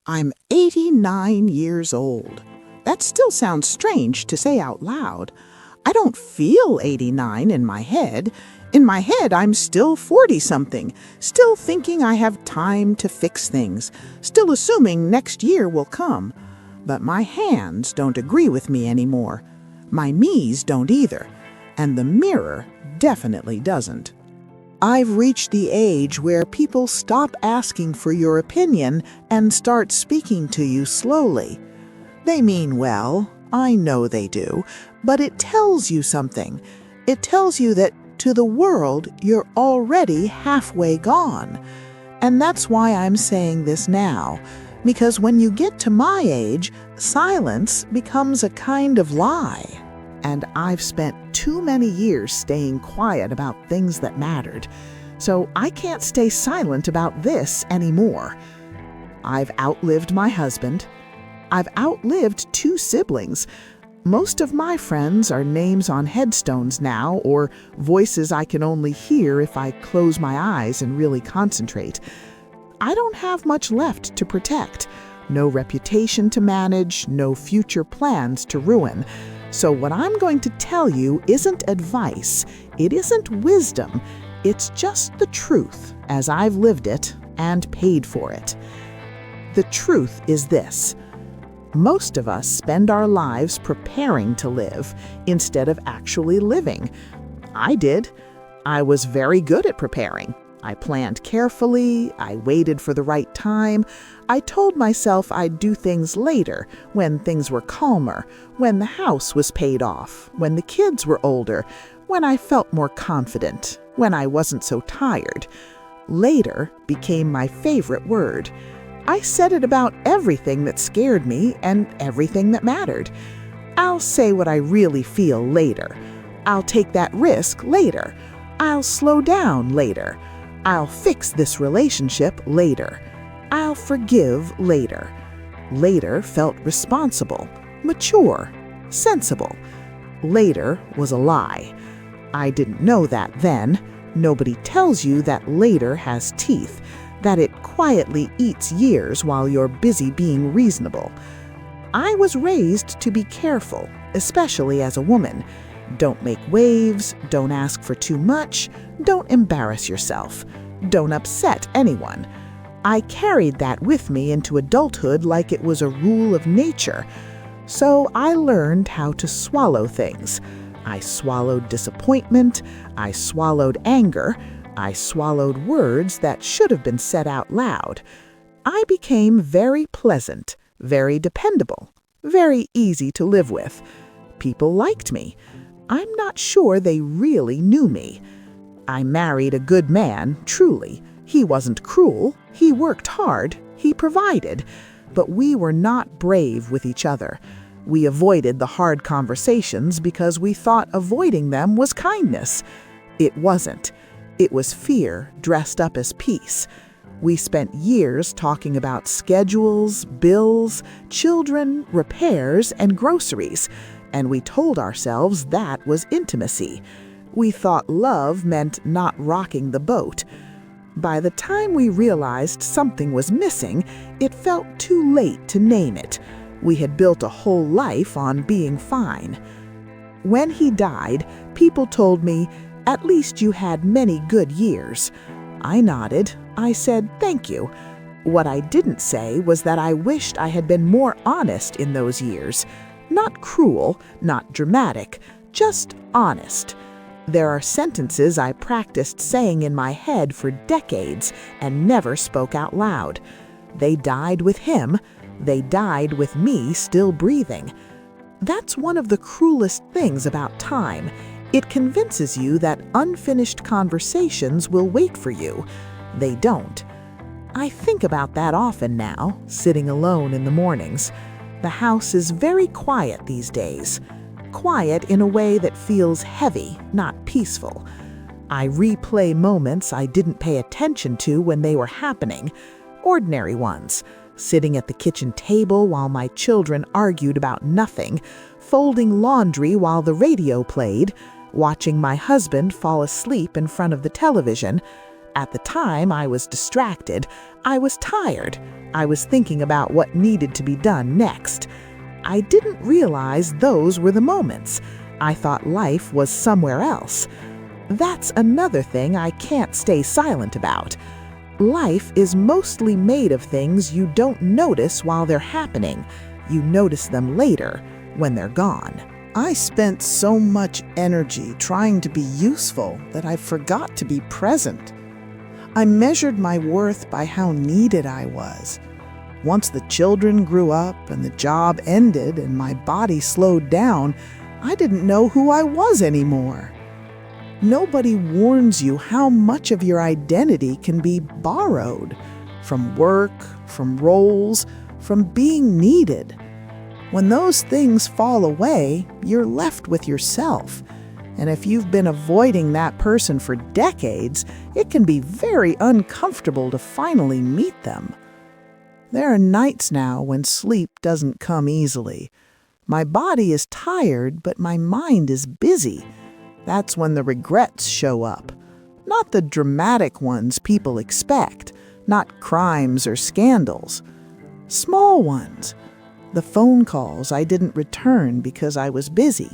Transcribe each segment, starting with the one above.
I'm 89 years old. That still sounds strange to say out loud. I don't feel 89 in my head. In my head, I'm still 40-something, still thinking I have time to fix things, still assuming next year will come. But my hands don't agree with me anymore. My knees don't either. And the mirror definitely doesn't. I've reached the age where people stop asking for your opinion and start speaking to you slowly. They mean well, I know they do, but it tells you something. It tells you that to the world you're already halfway gone. And that's why I'm saying this now, because when you get to my age, silence becomes a kind of lie. And I've spent too many years staying quiet about things that mattered, so I can't stay silent about this anymore. I've outlived my husband. I've outlived 2 siblings. Most of my friends are names on headstones now, or voices I can only hear if I close my eyes and really concentrate. I don't have much left to protect. No reputation to manage, no future plans to ruin. So what I'm going to tell you isn't advice, it isn't wisdom, it's just the truth as I've lived it and paid for it. The truth is this: most of us spend our lives preparing to live instead of actually living. I did. I was very good at preparing. I planned carefully, I waited for the right time. I told myself I'd do things later, when things were calmer, when the house was paid off, when the kids were older, when I felt more confident, when I wasn't so tired. Later became my favorite word. I said it about everything that scared me and everything that mattered. I'll say what I really feel later. I'll take that risk later. I'll slow down later. I'll fix this relationship later. I'll forgive later. Later felt responsible, mature, sensible. Later was a lie. I didn't know that then. Nobody tells you that later has teeth, that it quietly eats years while you're busy being reasonable. I was raised to be careful, especially as a woman. Don't make waves, don't ask for too much, don't embarrass yourself, don't upset anyone. I carried that with me into adulthood like it was a rule of nature. So I learned how to swallow things. I swallowed disappointment, I swallowed anger, I swallowed words that should have been said out loud. I became very pleasant, very dependable, very easy to live with. People liked me. I'm not sure they really knew me. I married a good man, truly. He wasn't cruel, he worked hard, he provided, but we were not brave with each other. We avoided the hard conversations because we thought avoiding them was kindness. It wasn't. It was fear dressed up as peace. We spent years talking about schedules, bills, children, repairs, and groceries, and we told ourselves that was intimacy. We thought love meant not rocking the boat. By the time we realized something was missing, it felt too late to name it. We had built a whole life on being fine. When he died, people told me, "At least you had many good years." I nodded. I said, "Thank you." What I didn't say was that I wished I had been more honest in those years. Not cruel, not dramatic, just honest. There are sentences I practiced saying in my head for decades and never spoke out loud. They died with him. They died with me still breathing. That's one of the cruelest things about time. It convinces you that unfinished conversations will wait for you. They don't. I think about that often now, sitting alone in the mornings. The house is very quiet these days. Quiet in a way that feels heavy, not peaceful. I replay moments I didn't pay attention to when they were happening, ordinary ones. Sitting at the kitchen table while my children argued about nothing, folding laundry while the radio played, watching my husband fall asleep in front of the television. At the time, I was distracted. I was tired. I was thinking about what needed to be done next. I didn't realize those were the moments. I thought life was somewhere else. That's another thing I can't stay silent about. Life is mostly made of things you don't notice while they're happening. You notice them later, when they're gone. I spent so much energy trying to be useful that I forgot to be present. I measured my worth by how needed I was. Once the children grew up and the job ended and my body slowed down, I didn't know who I was anymore. Nobody warns you how much of your identity can be borrowed from work, from roles, from being needed. When those things fall away, you're left with yourself. And if you've been avoiding that person for decades, it can be very uncomfortable to finally meet them. There are nights now when sleep doesn't come easily. My body is tired, but my mind is busy. That's when the regrets show up. Not the dramatic ones people expect, not crimes or scandals. Small ones. The phone calls I didn't return because I was busy.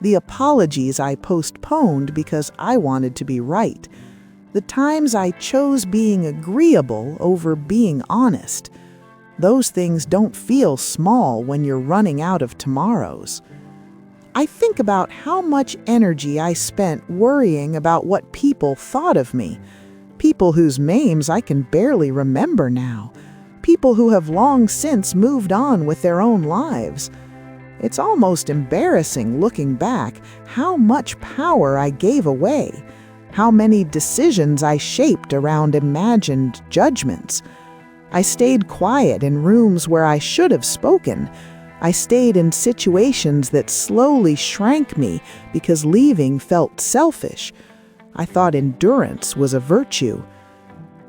The apologies I postponed because I wanted to be right. The times I chose being agreeable over being honest. Those things don't feel small when you're running out of tomorrows. I think about how much energy I spent worrying about what people thought of me. People whose names I can barely remember now. People who have long since moved on with their own lives. It's almost embarrassing looking back how much power I gave away, how many decisions I shaped around imagined judgments. I stayed quiet in rooms where I should have spoken. I stayed in situations that slowly shrank me because leaving felt selfish. I thought endurance was a virtue.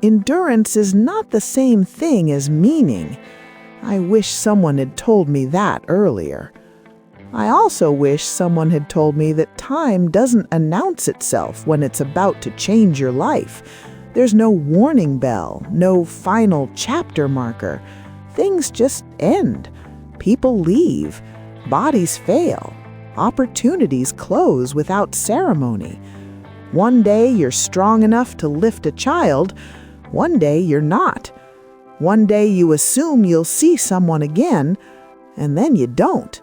Endurance is not the same thing as meaning. I wish someone had told me that earlier. I also wish someone had told me that time doesn't announce itself when it's about to change your life. There's no warning bell, no final chapter marker. Things just end. People leave. Bodies fail. Opportunities close without ceremony. One day you're strong enough to lift a child. One day you're not. One day you assume you'll see someone again, and then you don't.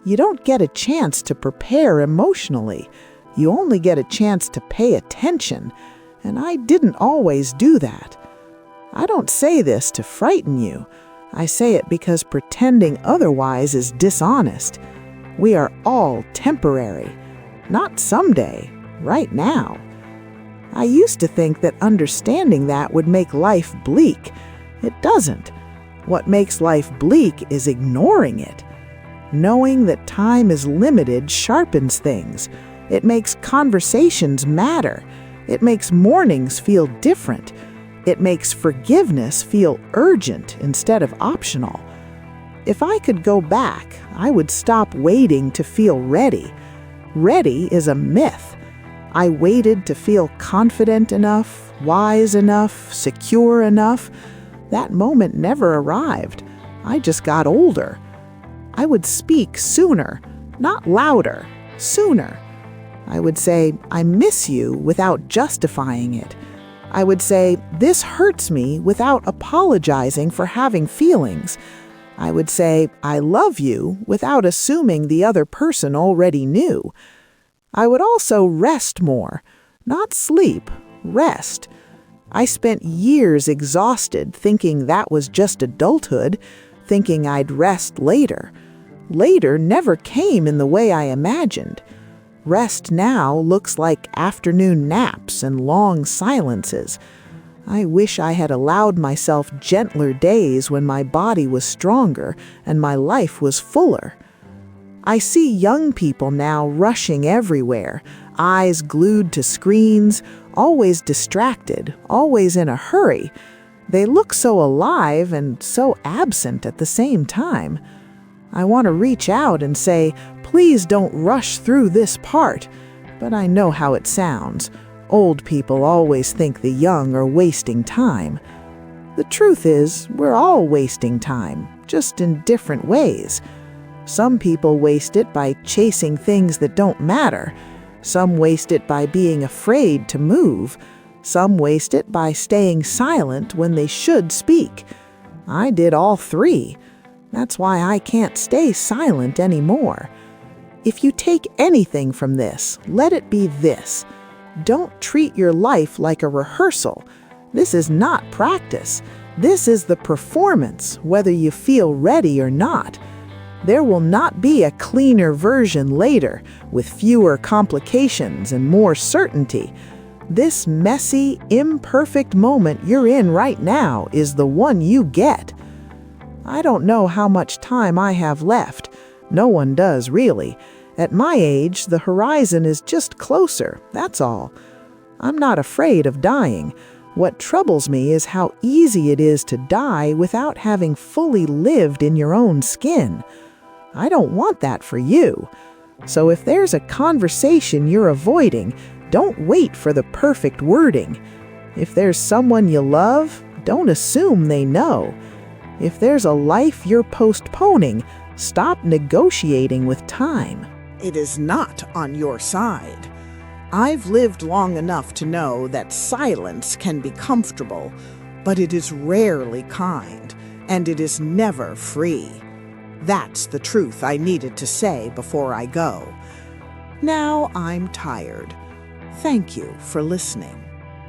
You don't get a chance to prepare emotionally. You only get a chance to pay attention, and I didn't always do that. I don't say this to frighten you. I say it because pretending otherwise is dishonest. We are all temporary. Not someday, right now. I used to think that understanding that would make life bleak. It doesn't. What makes life bleak is ignoring it. Knowing that time is limited sharpens things. It makes conversations matter. It makes mornings feel different. It makes forgiveness feel urgent instead of optional. If I could go back, I would stop waiting to feel ready. Ready is a myth. I waited to feel confident enough, wise enough, secure enough. That moment never arrived. I just got older. I would speak sooner, not louder, sooner. I would say, I miss you without justifying it. I would say, this hurts me without apologizing for having feelings. I would say, I love you without assuming the other person already knew. I would also rest more, not sleep, rest. I spent years exhausted thinking that was just adulthood, thinking I'd rest later. Later never came in the way I imagined. Rest now looks like afternoon naps and long silences. I wish I had allowed myself gentler days when my body was stronger and my life was fuller. I see young people now rushing everywhere, eyes glued to screens, always distracted, always in a hurry. They look so alive and so absent at the same time. I want to reach out and say, please don't rush through this part, but I know how it sounds. Old people always think the young are wasting time. The truth is, we're all wasting time, just in different ways. Some people waste it by chasing things that don't matter. Some waste it by being afraid to move. Some waste it by staying silent when they should speak. I did all three. That's why I can't stay silent anymore. If you take anything from this, let it be this. Don't treat your life like a rehearsal. This is not practice. This is the performance, whether you feel ready or not. There will not be a cleaner version later, with fewer complications and more certainty. This messy, imperfect moment you're in right now is the one you get. I don't know how much time I have left. No one does, really. At my age, the horizon is just closer, that's all. I'm not afraid of dying. What troubles me is how easy it is to die without having fully lived in your own skin. I don't want that for you. So if there's a conversation you're avoiding, don't wait for the perfect wording. If there's someone you love, don't assume they know. If there's a life you're postponing, stop negotiating with time. It is not on your side. I've lived long enough to know that silence can be comfortable, but it is rarely kind, and it is never free. That's the truth I needed to say before I go. Now I'm tired. Thank you for listening.